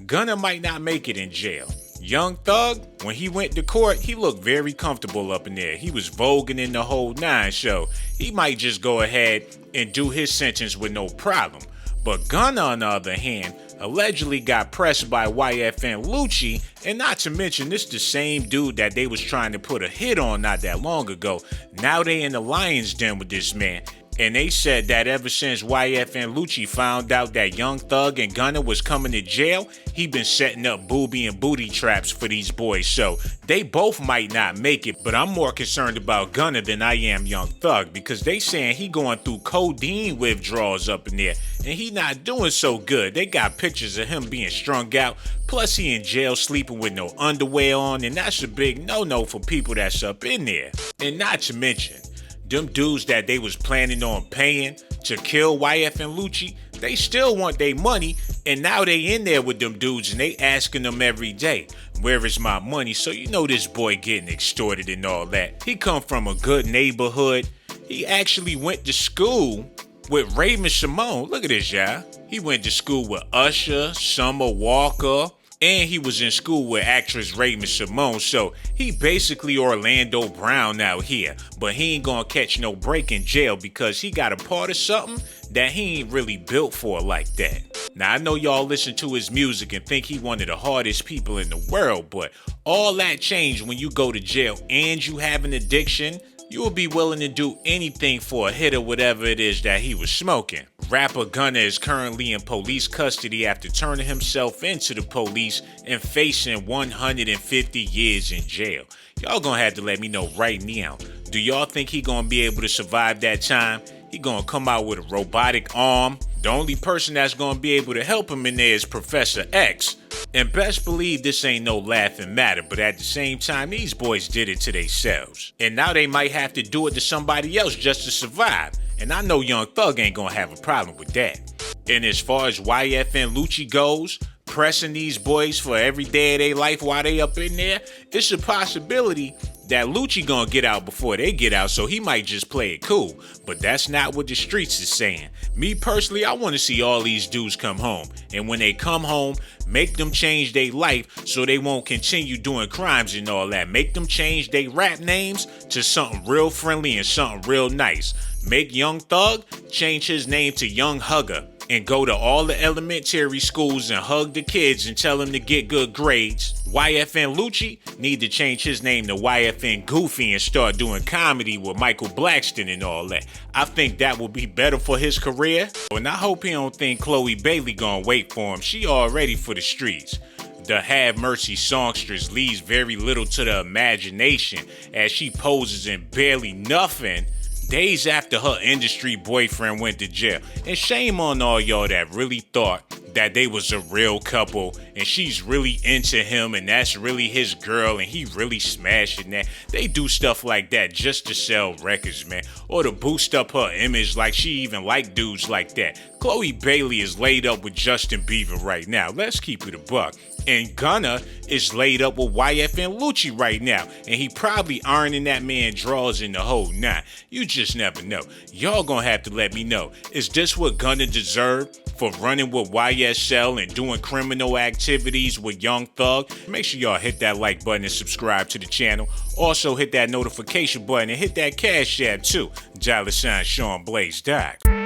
Gunna might not make it in jail. Young Thug, when he went to court, he looked very comfortable up in there. He was voguing in the whole nine, so he might just go ahead and do his sentence with no problem. But Gunna, on the other hand, allegedly got pressed by YFN Lucci, and not to mention this the same dude that they was trying to put a hit on not that long ago. Now they in the lion's den with this man. And they said that ever since YFN Lucci found out that Young Thug and Gunna was coming to jail, he been setting up booby and booty traps for these boys. So they both might not make it, but I'm more concerned about Gunna than I am Young Thug, because they saying he going through codeine withdrawals up in there, and he not doing so good. They got pictures of him being strung out, plus he in jail sleeping with no underwear on, and that's a big no-no for people that's up in there. And not to mention, them dudes that they was planning on paying to kill YFN Lucci, they still want their money, and now they in there with them dudes and they asking them every day, where is my money? So you know this boy getting extorted and all that. He come from a good neighborhood. He actually went to school with Raven-Symoné. Look at this, y'all. He went to school with Usher, Summer Walker, and he was in school with actress Raven-Symoné, so he basically Orlando Brown out here. But he ain't gonna catch no break in jail because he got a part of something that he ain't really built for like that. Now I know y'all listen to his music and think he one of the hardest people in the world, but all that changed when you go to jail and you have an addiction. You will be willing to do anything for a hit of whatever it is that he was smoking. Rapper Gunna is currently in police custody after turning himself into the police and facing 150 years in jail. Y'all gonna have to let me know right now. Do y'all think he gonna be able to survive that time? He gonna come out with a robotic arm? The only person that's gonna be able to help him in there is Professor X. And best believe this ain't no laughing matter, but at the same time, these boys did it to themselves. And now they might have to do it to somebody else just to survive. And I know Young Thug ain't gonna have a problem with that. And as far as YFN Lucci goes, pressing these boys for every day of their life while they up in there, it's a possibility that Lucci gonna get out before they get out, so he might just play it cool. But that's not what the streets is saying. Me personally, I want to see all these dudes come home. And when they come home, make them change their life so they won't continue doing crimes and all that. Make them change their rap names to something real friendly and something real nice. Make Young Thug change his name to Young Hugger and go to all the elementary schools and hug the kids and tell them to get good grades. YFN Lucci need to change his name to YFN Goofy and start doing comedy with Michael Blackston and all that. I think that will be better for his career. And I hope he don't think Chloe Bailey gonna wait for him. She all ready for the streets. The Have Mercy songstress leaves very little to the imagination as she poses in barely nothing days after her industry boyfriend went to jail. And shame on all y'all that really thought that they was a real couple and she's really into him and that's really his girl and he really smashing that. They do stuff like that just to sell records, man, or to boost up her image like she even like dudes like that. Chloe Bailey is laid up with Justin Bieber right now. Let's keep it a buck. And Gunna is laid up with YFN Lucci right now. And he probably ironing that man draws in the whole nine. You just never know. Y'all gonna have to let me know. Is this what Gunna deserved for running with YSL and doing criminal activities with Young Thug? Make sure y'all hit that like button and subscribe to the channel. Also hit that notification button and hit that cash app too. $ShawnBlazeDocs.